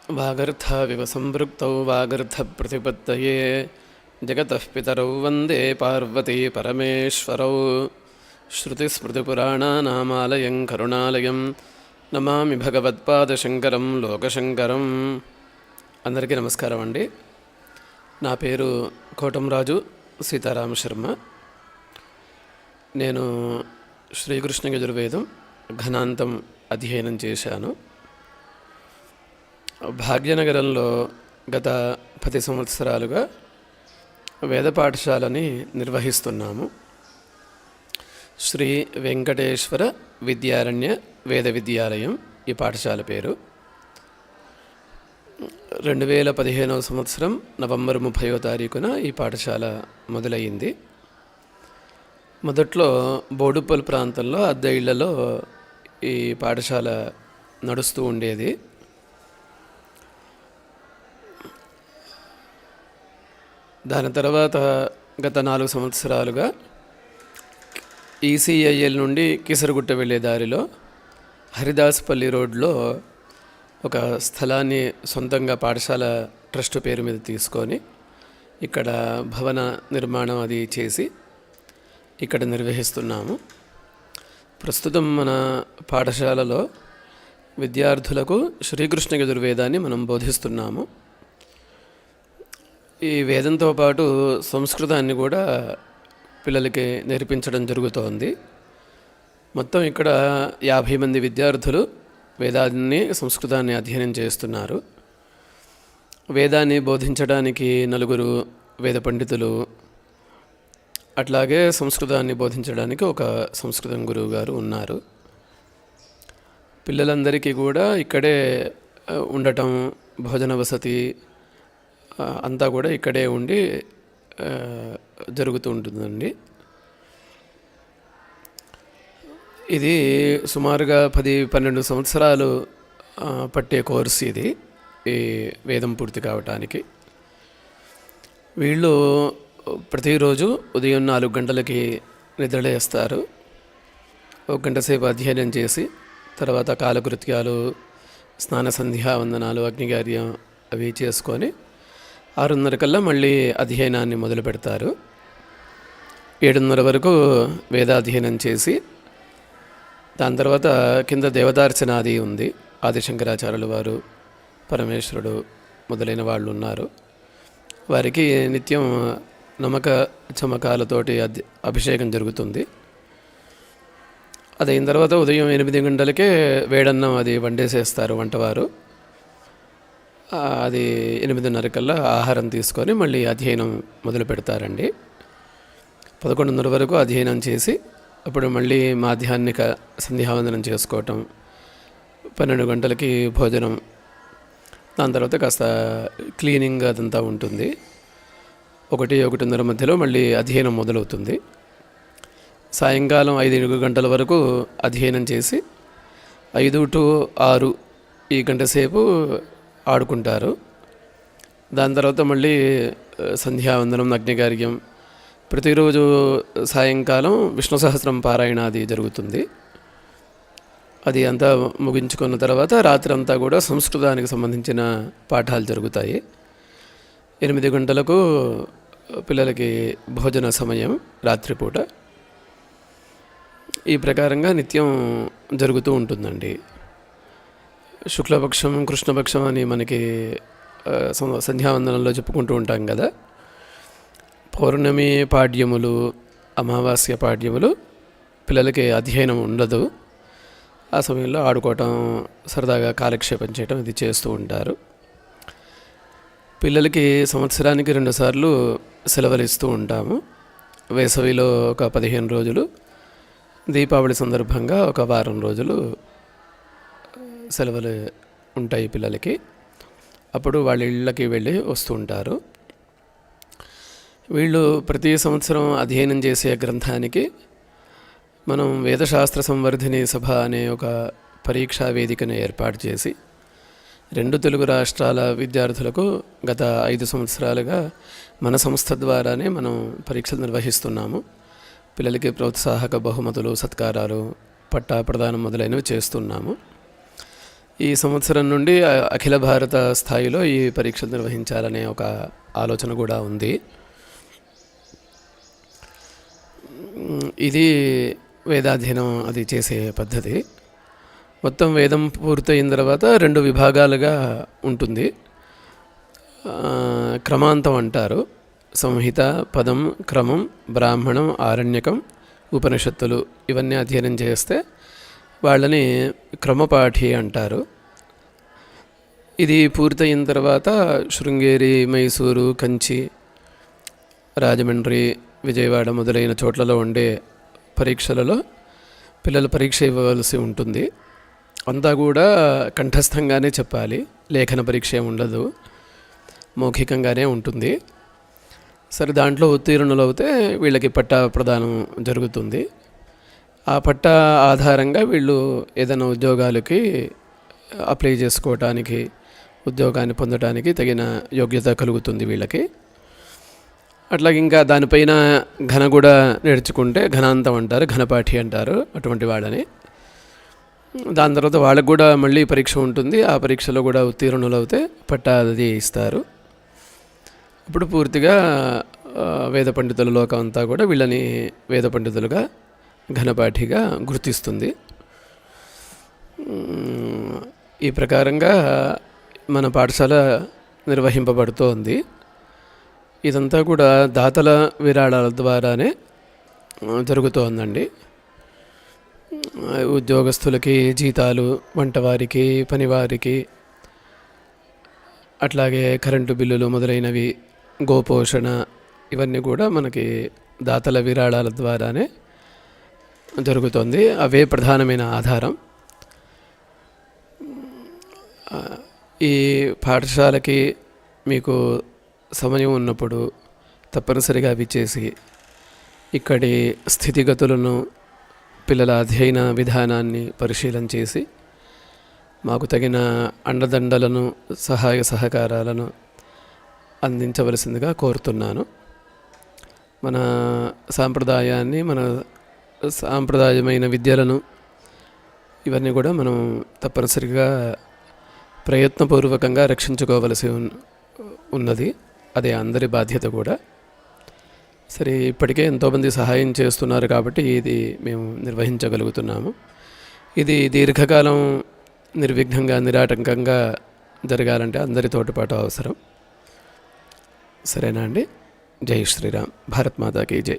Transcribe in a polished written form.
वागर्थाविव सम्पृक्तौ वागर्थप्रतिपत्तये जगतः पितरौ वन्दे पार्वती परमेश्वरौ श्रुतिस्मृतिपुराणानामालयं करुणालयं नमामि भगवत्पादशङ्करं लोकशङ्करं। అందరికీ నమస్కారం అండి. నా పేరు కోటంరాజు సీతారామ శర్మ. నేను శ్రీకృష్ణ యజుర్వేదం ఘనాంతం అధ్యయనం చేశాను. భాగ్యనగరంలో గత 10 సంవత్సరాలుగా వేద పాఠశాలని నిర్వహిస్తున్నాము. శ్రీ వెంకటేశ్వర విద్యారణ్య వేద విద్యాలయం ఈ పాఠశాల పేరు. 2015వ సంవత్సరం నవంబర్ 30వ తారీఖున ఈ పాఠశాల మొదలయ్యింది. మొదట్లో బోడుప్పల్ ప్రాంతంలో అద్దె ఇళ్లలో ఈ పాఠశాల నడుస్తూ ఉండేది. దాని తర్వాత గత 4 సంవత్సరాలుగా ఈసీఐఎల్ నుండి కీసరగుట్ట వెళ్ళే దారిలో హరిదాస్పల్లి రోడ్లో ఒక స్థలాన్ని సొంతంగా పాఠశాల ట్రస్ట్ పేరు మీద తీసుకొని ఇక్కడ భవన నిర్మాణం అది చేసి ఇక్కడ నిర్వహిస్తున్నాము. ప్రస్తుతం మన పాఠశాలలో విద్యార్థులకు శ్రీకృష్ణ యజుర్వేదాన్ని మనం బోధిస్తున్నాము. ఈ వేదంతో పాటు సంస్కృతాన్ని కూడా పిల్లలకి నేర్పించడం జరుగుతోంది. మొత్తం ఇక్కడ 50 మంది విద్యార్థులు వేదాన్ని సంస్కృతాన్ని అధ్యయనం చేస్తున్నారు. వేదాన్ని బోధించడానికి 4 వేద పండితులు, అట్లాగే సంస్కృతాన్ని బోధించడానికి ఒక సంస్కృతం గురువు గారు ఉన్నారు. పిల్లలందరికీ కూడా ఇక్కడే ఉండటం, భోజన వసతి అంతా కూడా ఇక్కడే ఉండి జరుగుతూ ఉంటుందండి. ఇది సుమారుగా 10-12 సంవత్సరాలు పట్టే కోర్సు ఇది, ఈ వేదం పూర్తి కావటానికి. వీళ్ళు ప్రతిరోజు ఉదయం 4 గంటలకి నిద్రలేస్తారు. 1 గంట సేపు అధ్యయనం చేసి తర్వాత కాలకృత్యాలు, స్నాన సంధ్యావందనాలు, అగ్నిగార్యం అవి చేసుకొని 6:30 కల్లా మళ్ళీ అధ్యయనాన్ని మొదలు పెడతారు. 7:30 వరకు వేదాధ్యయనం చేసి దాని తర్వాత కింద దేవతార్చన అది ఉంది. ఆదిశంకరాచార్యుల వారు, పరమేశ్వరుడు మొదలైన వాళ్ళు ఉన్నారు. వారికి నిత్యం నమక చమకాలతోటి అభిషేకం జరుగుతుంది. అది అయిన తర్వాత ఉదయం 8 గంటలకే వేడన్నం అది వండేసేస్తారు వంటవారు. అది 8:30 కల్లా ఆహారం తీసుకొని మళ్ళీ అధ్యయనం మొదలు పెడతారండి. 11:30 వరకు అధ్యయనం చేసి అప్పుడు మళ్ళీ మాధ్యాహ్నిక సంధ్యావందనం చేసుకోవటం, 12 గంటలకి భోజనం, దాని తర్వాత కాస్త క్లీనింగ్ అదంతా ఉంటుంది. 1-1:30 మధ్యలో మళ్ళీ అధ్యయనం మొదలవుతుంది. సాయంకాలం 5 గంటల వరకు అధ్యయనం చేసి 5 to 6 ఈ గంట సేపు ఆడుకుంటారు. దాని తర్వాత మళ్ళీ సంధ్యావందనం, అగ్నిగార్యం, ప్రతిరోజు సాయంకాలం విష్ణు సహస్రం పారాయణ అది జరుగుతుంది. అది అంతా ముగించుకున్న తర్వాత రాత్రి అంతా కూడా సంస్కృతానికి సంబంధించిన పాఠాలు జరుగుతాయి. 8 గంటలకు పిల్లలకి భోజన సమయం రాత్రిపూట. ఈ ప్రకారంగా నిత్యం జరుగుతూ ఉంటుందండి. శుక్లపక్షం, కృష్ణపక్షం అని మనకి సంధ్యావందనంలో చెప్పుకుంటూ ఉంటాం కదా. పౌర్ణమి పాడ్యములు, అమావాస్య పాడ్యములు పిల్లలకి అధ్యయనం ఉండదు. ఆ సమయంలో ఆడుకోవటం, సరదాగా కాలక్షేపం చేయటం ఇది చేస్తూ ఉంటారు. పిల్లలకి సంవత్సరానికి 2 సార్లు సెలవులు ఇస్తూ ఉంటాము. వేసవిలో ఒక 15 రోజులు, దీపావళి సందర్భంగా ఒక వారం రోజులు సెలవులు ఉంటాయి పిల్లలకి. అప్పుడు వాళ్ళ ఇళ్ళకి వెళ్ళి వస్తూ ఉంటారు. వీళ్ళు ప్రతి సంవత్సరం అధ్యయనం చేసే గ్రంథానికి మనం వేదశాస్త్ర సంవర్ధిని సభ అనే ఒక పరీక్షా వేదికను ఏర్పాటు చేసి 2 తెలుగు రాష్ట్రాల విద్యార్థులకు గత 5 సంవత్సరాలుగా మన సంస్థ ద్వారానే మనం పరీక్షలు నిర్వహిస్తున్నాము. పిల్లలకి ప్రోత్సాహక బహుమతులు, సత్కారాలు, పట్టా ప్రదానం మొదలైనవి చేస్తున్నాము. ఈ సంవత్సరం నుండి అఖిల భారత స్థాయిలో ఈ పరీక్షలు నిర్వహించాలనే ఒక ఆలోచన కూడా ఉంది. ఇది వేదాధ్యయనం అది చేసే పద్ధతి. మొత్తం వేదం పూర్తయిన తర్వాత 2 విభాగాలుగా ఉంటుంది. క్రమాంతం అంటారు. సంహిత, పదం, క్రమం, బ్రాహ్మణం, ఆరణ్యకం, ఉపనిషత్తులు ఇవన్నీ అధ్యయనం చేస్తే వాళ్ళని క్రమపాఠి అంటారు. ఇది పూర్తయిన తర్వాత శృంగేరి, మైసూరు, కంచి, రాజమండ్రి, విజయవాడ మొదలైన చోట్లలో ఉండే పరీక్షలలో పిల్లలు పరీక్ష ఇవ్వవలసి ఉంటుంది. అంతా కూడా కంఠస్థంగానే చెప్పాలి, లేఖన పరీక్ష ఉండదు, మౌఖికంగానే ఉంటుంది. సరే, దాంట్లో ఉత్తీర్ణులు అవుతే వీళ్ళకి పట్టా ప్రదానం జరుగుతుంది. ఆ పట్టా ఆధారంగా వీళ్ళు ఏదైనా ఉద్యోగాలకి అప్లై చేసుకోవటానికి, ఉద్యోగాన్ని పొందడానికి తగిన యోగ్యత కలుగుతుంది వీళ్ళకి. అట్లాగే ఇంకా దానిపైన ఘన కూడా నేర్చుకుంటే ఘనాంతం అంటారు, ఘనపాఠి అంటారు అటువంటి వాళ్ళని. దాని తర్వాత వాళ్ళకు కూడా మళ్ళీ పరీక్ష ఉంటుంది. ఆ పరీక్షలో కూడా ఉత్తీర్ణులు అవుతే పట్టా అది ఇస్తారు. ఇప్పుడు పూర్తిగా వేద పండితుల లోకం అంతా కూడా వీళ్ళని వేద పండితులుగా, ఘనపాఠిగా గుర్తిస్తుంది. ఈ ప్రకారంగా మన పాఠశాల నిర్వహింపబడుతోంది. ఇదంతా కూడా దాతల విరాళాల ద్వారానే జరుగుతోందండి. ఉద్యోగస్తులకి జీతాలు, వంటవారికి, పనివారికి, అట్లాగే కరెంటు బిల్లులు మొదలైనవి, గోపోషణ, ఇవన్నీ కూడా మనకి దాతల విరాళాల ద్వారానే జరుగుతుంది. అవే ప్రధానమైన ఆధారం. ఈ పాఠశాలకి మీకు సమయం ఉన్నప్పుడు తప్పనిసరిగా విచ్చేసి ఇక్కడి స్థితిగతులను, పిల్లల అధ్యయన విధానాన్ని పరిశీలన చేసి మాకు తగిన అండదండలను, సహాయ సహకారాలను అందించవలసిందిగా కోరుతున్నాను. మన సాంప్రదాయాన్ని, మన సాంప్రదాయమైన విద్యలను ఇవన్నీ కూడా మనం తప్పనిసరిగా ప్రయత్నపూర్వకంగా రక్షించుకోవలసి ఉన్నది. అదే అందరి బాధ్యత కూడా. సరే, ఇప్పటికే ఎంతోమంది సహాయం చేస్తున్నారు కాబట్టి ఇది మేము నిర్వహించగలుగుతున్నాము. ఇది దీర్ఘకాలం నిర్విఘ్నంగా, నిరాటంకంగా జరగాలంటే అందరి తోడ్పాటు అవసరం. సరేనా అండి? జై శ్రీరామ్. భారత్ మాతాకి జై.